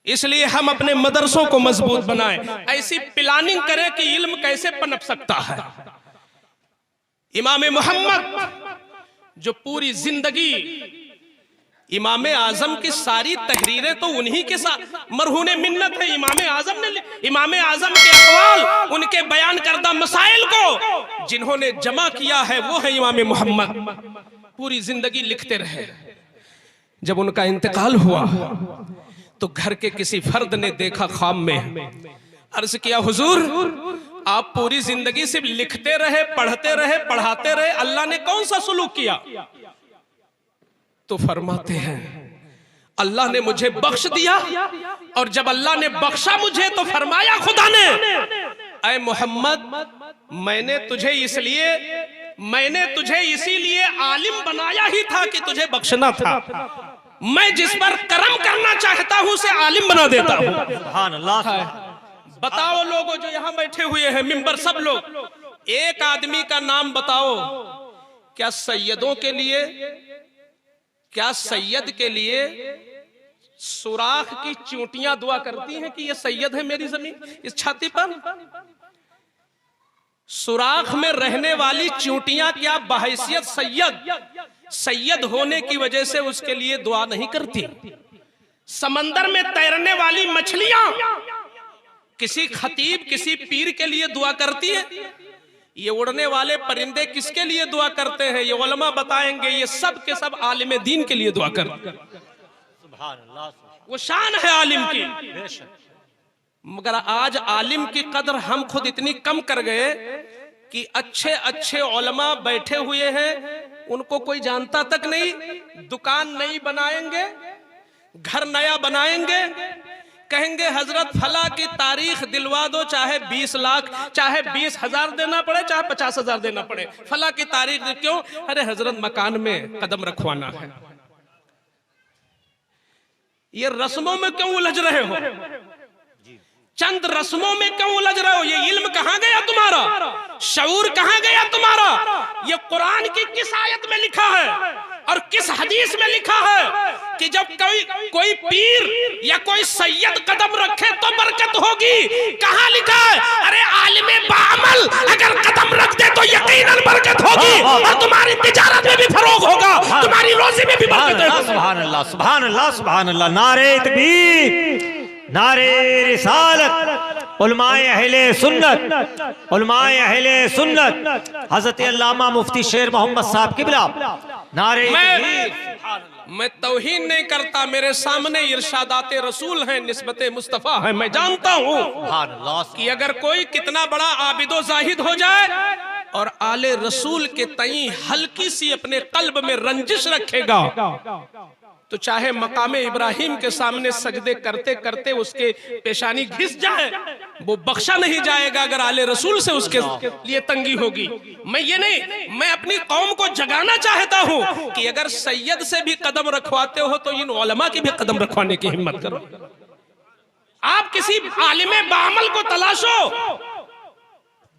इसलिए हम अपने मदरसों को मजबूत बनाएं, ऐसी प्लानिंग करें कि इल्म कैसे पनप सकता है। इमाम मोहम्मद जो पूरी जिंदगी, इमाम आजम की सारी तहरीरें तो उन्हीं के साथ मरहूने मिन्नत है। इमाम आजम के अक़वाल, उनके बयान करदा मसाइल को जिन्होंने जमा किया है वो है इमाम मोहम्मद। पूरी जिंदगी लिखते रहे। जब उनका इंतकाल हुआ तो घर के किसी फर्द ने देखा ख्वाब में, अर्ज किया हुजूर आप पूरी जिंदगी सिर्फ लिखते रहे, पढ़ते रहे, पढ़ाते रहे, अल्लाह ने कौन सा सुलूक किया? तो फरमाते हैं अल्लाह ने मुझे बख्श दिया, और जब अल्लाह ने बख्शा मुझे तो फरमाया खुदा ने, ऐ मोहम्मद मैंने तुझे इसीलिए आलिम बनाया ही था कि तुझे बख्शना था। मैं जिस पर करम करना चाहता हूं उसे आलिम बना देता हूं। सुभान अल्लाह। बताओ लोगों जो यहां बैठे हुए हैं, मिंबर सब लोग, एक आदमी का नाम बताओ, क्या सैयद के लिए सुराख की चींटियां दुआ करती हैं कि ये सैयद है मेरी जमीन, इस छाती पर? सुराख में रहने वाली चींटियां क्या बहैसियत सैयद होने की वजह से उसके लिए दुआ नहीं करती? समंदर में तैरने वाली मछलियां किसी खतीब, किसी पीर के लिए दुआ करती है? ये उड़ने वाले परिंदे किसके लिए दुआ करते हैं? ये उलमा बताएंगे। ये सब के सब आलिम दीन के लिए दुआ करते हैं। सुभान अल्लाह। वो शान है आलिम की। मगर आज आलिम की कदर हम खुद इतनी कम कर गए कि अच्छे अच्छे उलमा बैठे हुए हैं, उनको कोई जानता तक नहीं। दुकान नई बनाएंगे, घर नया बनाएंगे, कहेंगे हजरत फला की तारीख दिलवा दो, चाहे 20 लाख, चाहे 20,000 देना पड़े, चाहे 50,000 देना पड़े, फला की तारीख। क्यों? अरे हजरत मकान में कदम रखवाना है। ये रस्मों में क्यों उलझ रहे हो? चंद रस्मों में क्यों उलझ रहे हो? ये इल्म कहां गया तुम्हारा? शऊर कहां गया तुम्हारा? ये कुरान की किस आयत में लिखा है और किस हदीस में लिखा है कि जब कोई पीर या कोई सैयद कदम रखे तो बरकत होगी? कहां लिखा है? अरे आलिमे बाअमल अगर कदम रख दे तो यकीनन बरकत होगी, और तुम्हारी तिजारत में भी फरोग होगा, तुम्हारी रोजी में भी बरकत होगी। सुभान अल्लाह, सुभान अल्लाह, सुभान अल्लाह। नारे तकबीर, नारे रिसालत, उलमाए अहले सुन्नत, उलमाए अहले सुन्नत, हजरत अल्लामा मुफ्ती शेर मोहम्मद साहब किबला। नारे मैं तौहीन नहीं करता, मेरे सामने इरशादाते रसूल हैं, निस्बते मुस्तफा है। मैं जानता हूँ कि अगर कोई कितना बड़ा आबिदो जाहिद हो जाए और आले रसूल के तई हल्की सी अपने कल्ब में रंजिश रखेगा तो चाहे मकामे इब्राहिम के सामने सजदे करते करते उसके पेशानी घिस जाए, वो बख्शा नहीं जाएगा अगर आले रसूल से उसके लिए तंगी होगी। मैं अपनी कौम को जगाना चाहता हूं कि अगर सैयद से भी कदम रखवाते हो तो इन उलमा की भी कदम रखवाने की हिम्मत करो। आप किसी आलिमे बाअमल को तलाशो।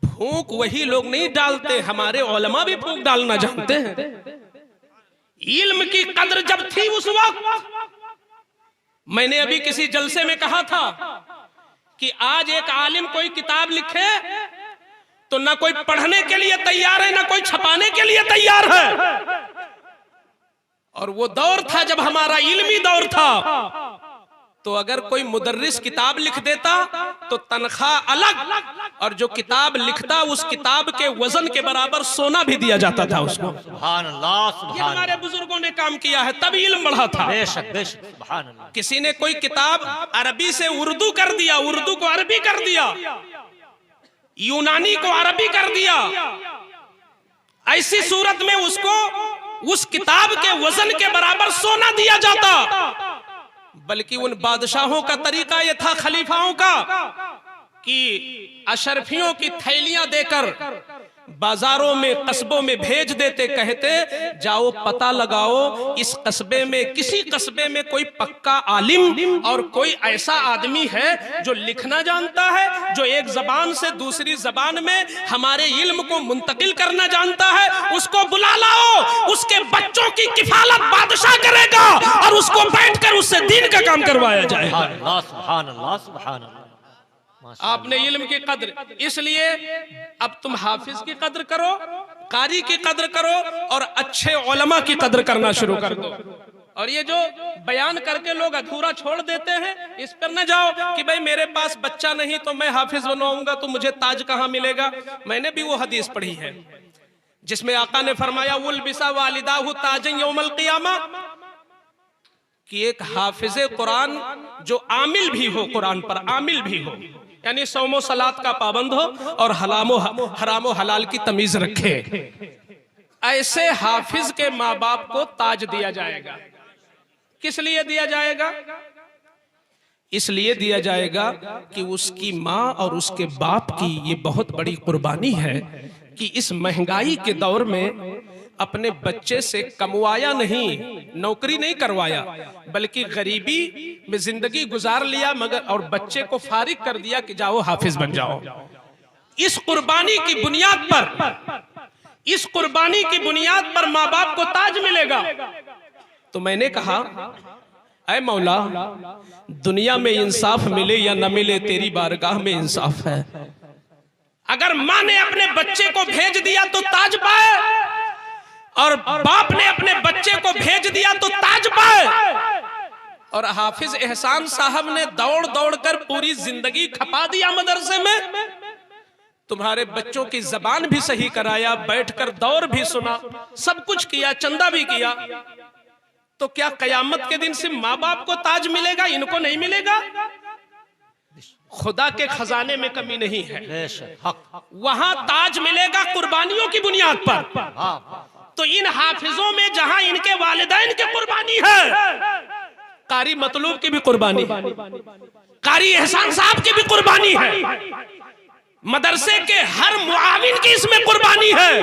फूंक वही लोग नहीं डालते, हमारे उलमा भी फूंक डालना जानते हैं। इल्म की कद्र जब थी उस वक्त, मैंने अभी किसी जलसे में कहा था कि आज एक आलिम कोई किताब लिखे तो ना कोई पढ़ने के लिए तैयार है, ना कोई छपाने के लिए तैयार है। और वो दौर था जब हमारा इल्मी दौर था, तो अगर कोई मुदर्रिस किताब लिख देता तो तनख्वाह अलग, और जो किताब लिखता उस किताब के वजन के बराबर सोना भी दिया जाता था उसको। सुभान अल्लाह, सुभान। ये हमारे बुजुर्गों ने काम किया है, तब इल्म बढ़ा था। बेशक बेशक, सुभान अल्लाह। किसी ने कोई किताब अरबी से उर्दू कर दिया, उर्दू को अरबी कर दिया, यूनानी को अरबी कर दिया, ऐसी सूरत में उसको उस किताब के वजन के बराबर सोना दिया जाता। बल्कि उन बादशाहों का तरीका यह था, खलीफाओं का, कि अशरफियों की थैलियां देकर बाजारों में कस्बों में भेज देते, कहते जाओ पता लगाओ इस कस्बे में, किसी कस्बे में कोई पक्का आलिम और कोई ऐसा आदमी है जो लिखना जानता है, जो एक जबान से दूसरी जबान में हमारे इल्म को मुंतकिल करना जानता है, उसको बुला लाओ। उसके बच्चों की किफालत बादशाह करेगा और उसको बैठकर उससे दीन का काम करवाया जाएगा। सुभान अल्लाह, सुभान अल्लाह। आपने इल्म की कद्र, इसलिए अब तुम हाफिज की कद्र करो, कारी की कद्र करो और अच्छे उलमा की कद्र करना शुरू कर दो। और ये जो बयान करके लोग अधूरा छोड़ देते हैं, इस पर न जाओ कि भाई मेरे पास बच्चा नहीं तो मैं हाफिज बनवाऊंगा तो मुझे ताज कहां मिलेगा। मैंने भी वो हदीस पढ़ी है जिसमें आका ने फरमाया उल बिसा वालिदाहु ताजन यौमल क़ियामा, कि एक हाफिज कुरान जो आमिल भी हो, कुरान पर आमिल भी हो, यानी सौमो सलात का पाबंद हो और हरामो हलाल की तमीज रखे, ऐसे हाफिज के माँ बाप को ताज दिया जाएगा। किस लिए दिया जाएगा? इसलिए दिया जाएगा कि उसकी माँ और उसके बाप की ये बहुत बड़ी कुर्बानी है कि इस महंगाई के दौर में अपने बच्चे से कमवाया नहीं, नौकरी नहीं करवाया, बल्कि गरीबी में जिंदगी गुजार लिया, मगर और बच्चे को फारिग कर दिया कि जाओ हाफिज बन जाओ। इस कुर्बानी की बुनियाद पर, इस कुर्बानी की बुनियाद पर माँ बाप को ताज मिलेगा। तो मैंने कहा ऐ मौला, दुनिया में इंसाफ मिले या न मिले, तेरी बारगाह में इंसाफ है। अगर माँ ने अपने बच्चे को भेज दिया तो ताज पाए, और बाप ने अपने बच्चे को भेज दिया तो ताज पाए। और हाफिज एहसान साहब ने दौड़ दौड़ कर पूरी जिंदगी खपा दिया मदरसे में, तुम्हारे बच्चों की जबान भी सही कराया, बैठकर दौर भी सुना, सब कुछ किया, चंदा भी किया, तो क्या कयामत के दिन सिर्फ माँ बाप को ताज मिलेगा, इनको नहीं मिलेगा? खुदा के खजाने में कमी नहीं है, वहां ताज मिलेगा कुर्बानियों की बुनियाद पर। तो इन हाफिजों में जहां इनके वालिदैन की कुर्बानी है, कारी मतलूब की भी कुर्बानी है, कारी एहसान साहब की भी कुर्बानी है, मदरसे के हर मुआविन की इसमें कुर्बानी है।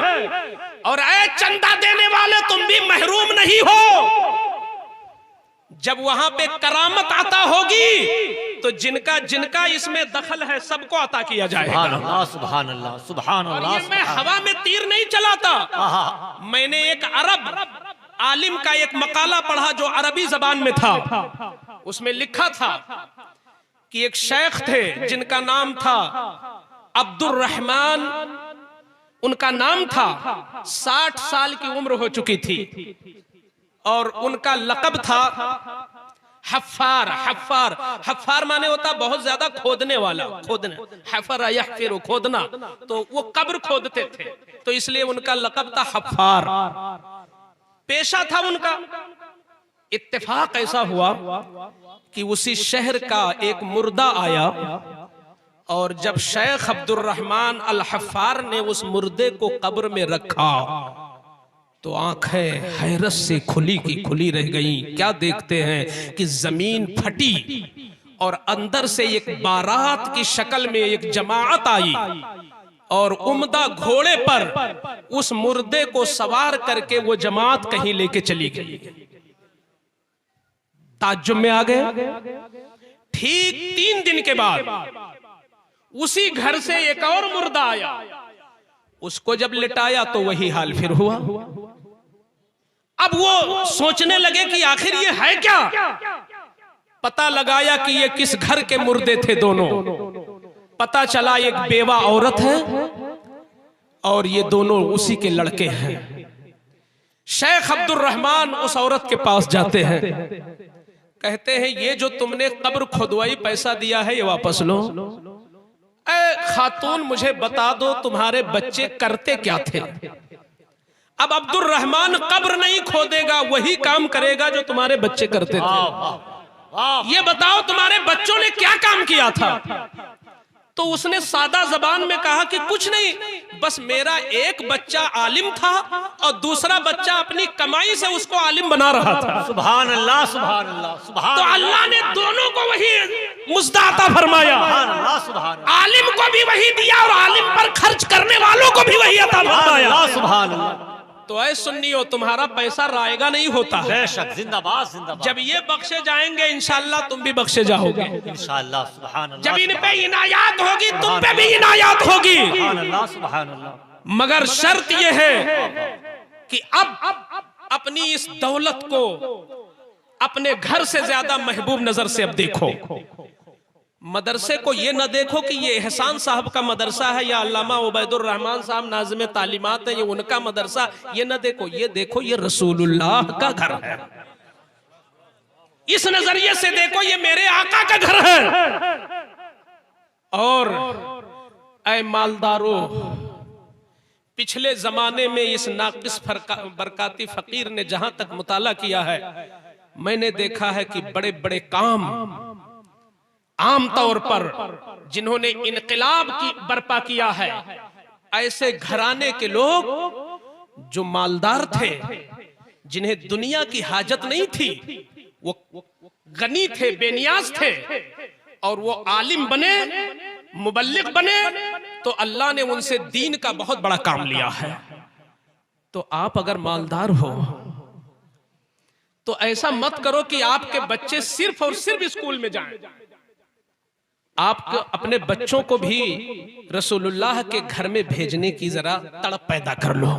और ऐ चंदा देने वाले, तुम भी महरूम नहीं हो। जब वहां पे करामत आता होगी तो जिनका जिनका इसमें दखल है सबको अता किया जाएगा। सुभान अल्लाह, सुभान अल्लाह, सुभान अल्लाह। ये मैं हवा में तीर नहीं चलाता, मैंने एक अरब आलिम का एक मकाला पढ़ा जो अरबी जबान में था। उसमें लिखा था कि एक शेख थे जिनका नाम था अब्दुर रहमान, उनका नाम था, 60 साल की उम्र हो चुकी थी और उनका लक़ब था हफ्फार। हफ्फार, हफ्फार माने होता बहुत ज्यादा खोदने वाला, खोदना, हफ्फर यहफिर, खोदना, तो वो कब्र खोदते थे, तो इसलिए उनका लक़ब था हफ्फार, पेशा था उनका। इत्तेफाक ऐसा हुआ कि उसी शहर का एक मुर्दा आया और जब शेख अब्दुर रहमान अल हफ्फार ने उस मुर्दे को कब्र में रखा तो आंखें हैरत से खुली की खुली रह गईं। क्या देखते हैं कि जमीन फटी और अंदर से एक बारात की शक्ल में एक जमाअत आई और उम्दा घोड़े पर उस मुर्दे को सवार करके वो जमात कहीं लेके चली गई। ताज्जुब में आ गए। ठीक 3 दिन के बाद उसी घर से एक और मुर्दा आया, उसको जब लिटाया तो वही हाल फिर हुआ। अब वो सोचने लगे कि आखिर ये है क्या। पता लगाया कि ये किस घर के मुर्दे थे दोनों। पता चला एक बेवा औरत है और ये दोनों उसी के लड़के हैं। शेख अब्दुर रहमान उस औरत के पास जाते हैं, कहते हैं ये जो तुमने कब्र खुदवाई पैसा दिया है ये वापस लो। ऐ खातून मुझे बता दो तुम्हारे बच्चे करते क्या थे। अब अब्दुर रहमान कब्र नहीं खोदेगा, वही काम करेगा जो तुम्हारे बच्चे करते थे। ये बताओ तुम्हारे बच्चों ने क्या काम किया था। तो उसने सादा जबान में कहा कि कुछ नहीं, बस मेरा एक बच्चा आलिम था और दूसरा बच्चा अपनी कमाई से उसको आलिम बना रहा था। सुभान अल्लाह, सुभान अल्लाह, सुभान। तो अल्लाह ने दोनों को वही मुज्दा अता फरमाया, अल्लाह, सुभान अल्लाह, आलिम को भी वही दिया और आलिम पर खर्च करने वालों को भी वही अता फरमाया। अल्लाह, सुभान अल्लाह। तो ऐ सुन्नियों, तुम्हारा पैसा रायगा नहीं होता है। बेशक, जिंदाबाद जिंदाबाद। जब ये बख्शे जाएंगे इंशाअल्लाह तुम भी बख्शे जाओगे। इंशाअल्लाह, सुभान अल्लाह। जब इन पे इनायात होगी तुम पे भी इनायात होगी। सुभान अल्लाह, सुभान अल्लाह। मगर शर्त यह है कि अब अपनी इस दौलत को अपने घर से ज्यादा महबूब नजर से अब देखो। मदरसे को ये न देखो कि ये एहसान साहब का मदरसा है या अल्लामा उबैदुर रहमान साहब नाज़िम तालीमात है, ये उनका मदरसा, ये न देखो। ये देखो ये रसूलुल्लाह का घर है। इस नजरिए से देखो ये मेरे आका का घर है। और ऐ मालदारों, पिछले जमाने में इस नाकिस बरकाती फकीर ने जहां तक मुताला किया है, मैंने देखा है कि बड़े बड़े काम आम तौर पर जिन्होंने इनकलाब की बर्पा किया है, ऐसे घराने के लोग जो मालदार थे, जिन्हें दुनिया की हाजत नहीं थी, वो गनी थे, बेनियाज थे, और वो आलिम बने, मुबल्लिग बने, तो अल्लाह ने उनसे दीन का बहुत बड़ा काम लिया है। तो आप अगर मालदार हो तो ऐसा मत करो कि आपके बच्चे सिर्फ और सिर्फ स्कूल में जाएं। आप अपने बच्चों को भी रसूलुल्लाह के घर में भेजने की जरा तड़प पैदा कर लो।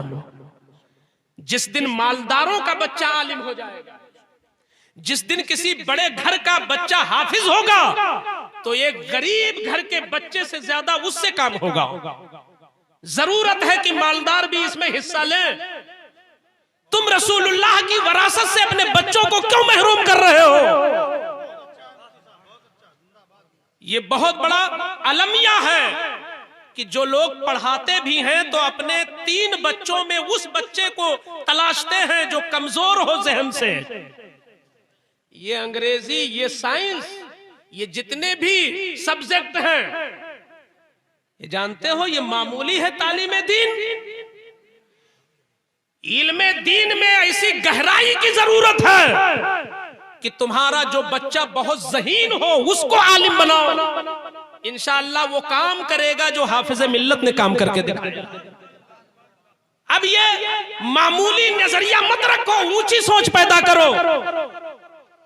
जिस दिन मालदारों का बच्चा आलिम हो जाएगा, जिस दिन किसी बड़े घर का बच्चा हाफिज होगा, तो एक गरीब घर के बच्चे से ज्यादा उससे काम होगा। जरूरत है कि मालदार भी इसमें हिस्सा लें। तुम रसूलुल्लाह की वरासत से अपने बच्चों को क्यों महरूम कर रहे हो? ये बहुत बड़ा अलमिया है कि जो लोग पढ़ाते भी हैं तो अपने 3 बच्चों में उस बच्चे को तलाशते हैं जो कमजोर हो जहन से। ये अंग्रेजी, ये साइंस, ये जितने भी सब्जेक्ट हैं, ये जानते हो ये मामूली है तालीम दीन। इल्मे दीन में ऐसी गहराई की जरूरत है कि तुम्हारा जो बच्चा बहुत ज़हीन हो उसको आलिम बनाओ। इंशाअल्लाह वो काम करेगा जो हाफिज मिल्लत ने काम करके दिखाया। अब ये मामूली नजरिया मत रखो, ऊंची सोच पैदा करो।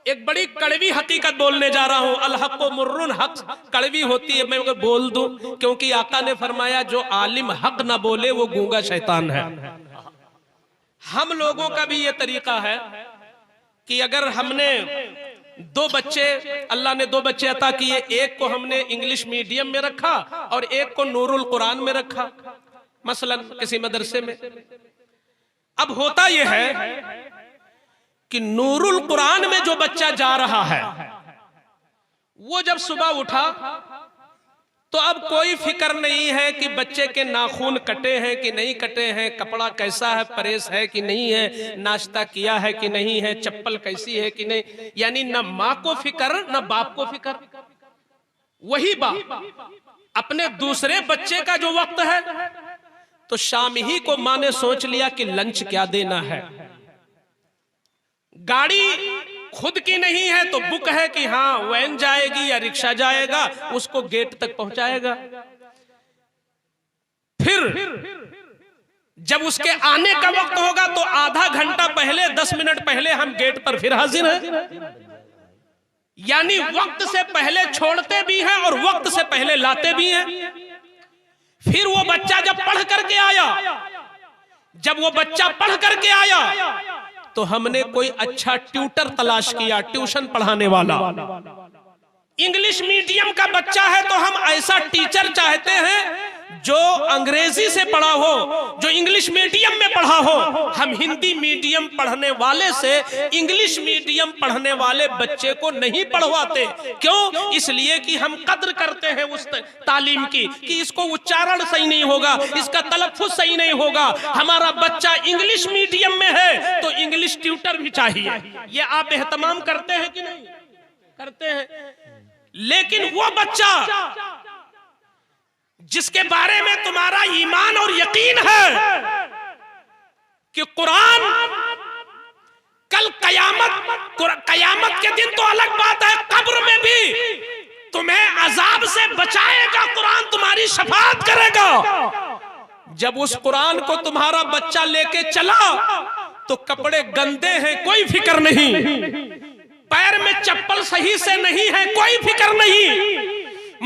एक बड़ी कड़वी हकीकत बोलने जा रहा हूं। अल हक़ मुर्रुन, हक कड़वी होती है, मैं अगर बोल दूं, क्योंकि आका ने फरमाया जो आलिम हक ना बोले वो गूंगा शैतान है। हम लोगों का भी ये तरीका है कि अगर हमने 2 बच्चे, अल्लाह ने 2 बच्चे अता किए, एक को हमने इंग्लिश मीडियम में रखा और एक को नूरुल कुरान में रखा, मसलन किसी मदरसे में। अब होता यह है कि नूरुल कुरान में जो बच्चा जा रहा है, वो जब सुबह उठा तो अब कोई फिक्र नहीं है कि बच्चे के नाखून कटे हैं कि नहीं कटे हैं, कपड़ा कैसा है, प्रेस है कि नहीं है, नाश्ता किया है कि नहीं है, चप्पल कैसी है कि नहीं। यानी न माँ को फिक्र न बाप को फिक्र। वही बाप अपने दूसरे बच्चे का जो वक्त है तो शाम ही को माँ ने सोच लिया कि लंच क्या देना है। गाड़ी खुद की नहीं है तो बुक है कि हाँ वैन जाएगी या रिक्शा जाएगा, उसको गेट तक पहुंचाएगा। फिर जब उसके आने का वक्त होगा तो आधा घंटा पहले, 10 मिनट पहले हम गेट पर फिर हाजिर हैं। यानी वक्त से पहले छोड़ते भी हैं और वक्त से पहले लाते भी हैं। फिर वो बच्चा जब पढ़ करके आया, जब वो बच्चा पढ़ करके आया तो हमने कोई अच्छा ट्यूटर तलाश किया, ट्यूशन पढ़ाने वाला। इंग्लिश मीडियम का बच्चा है तो हम ऐसा टीचर चाहते हैं जो अंग्रेजी से पढ़ा हो, जो इंग्लिश मीडियम में पढ़ा हो। हम हिंदी मीडियम पढ़ने वाले से इंग्लिश मीडियम पढ़ने वाले बच्चे को नहीं पढ़वाते। क्यों? इसलिए कि हम कद्र करते हैं उस तालीम की कि इसको उच्चारण सही नहीं होगा, इसका तलफ्फुज़ सही नहीं होगा। हमारा बच्चा इंग्लिश मीडियम में है तो इंग्लिश ट्यूटर भी चाहिए। ये आप एहतमाम करते हैं कि नहीं? करते हैं। लेकिन वो बच्चा जिसके बारे में तुम्हारा ईमान और यकीन है कि कुरान कल कयामत के दिन तो अलग बात है, कब्र में भी तुम अजाब से बचाएगा, कुरान तुम्हारी शफाअत करेगा। जब उस कुरान को तुम्हारा बच्चा लेके चला तो कपड़े गंदे हैं, कोई फिक्र नहीं, पैर में चप्पल सही से नहीं है, कोई फिक्र नहीं,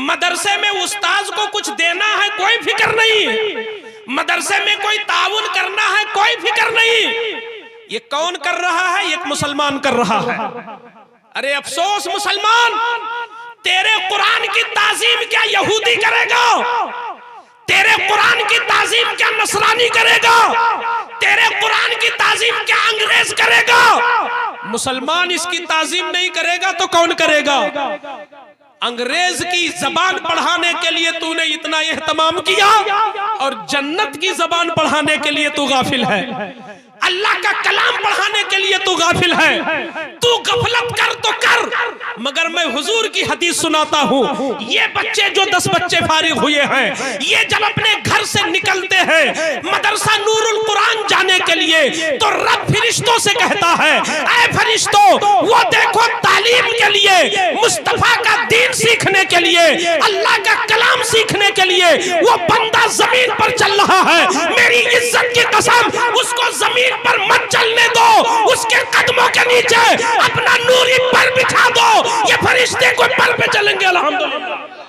मदरसे में उस्ताद को कुछ देना है, कोई फिक्र नहीं, मदरसे में कोई ताउन करना है, कोई फिक्र नहीं। ये कौन कर रहा है? एक मुसलमान कर रहा है। अरे अफसोस मुसलमान, तेरे कुरान की ताजीम क्या यहूदी करेगा? तेरे कुरान की ताजीम क्या नसरानी करेगा? तेरे कुरान की ताजीम क्या अंग्रेज करेगा? मुसलमान इसकी ताजीम नहीं करेगा तो कौन करेगा? अंग्रेज की जबान पढ़ाने के लिए तूने इतना एहतमाम किया और जन्नत की जबान पढ़ाने के लिए तू गाफिल है, अल्लाह का कलाम पढ़ाने के लिए तू गाफिल है। तू गफलत कर तो कर, मगर मैं हुजूर की हदीस सुनाता हूँ। ये बच्चे जो 10 बच्चे फारिग हुए हैं, ये जब अपने घर से निकलते हैं मदरसा नूरुल कुरान जाने के लिए, तो रब फरिश्तों से कहता है, ऐ फरिश्तों, वो देखो तालीम के लिए, मुस्तफा का दीन सीखने के लिए, अल्लाह का कलाम सीखने के लिए वो बंदा जमीन पर चल रहा है। मेरी इज्जत की कसम, उसको जमीन पर मत चलने दो, उसके कदमों के नीचे अपना नूरी पर बिछा दो, ये फरिश्ते कोई पर पे चलेंगे। अल्हम्दुलिल्लाह।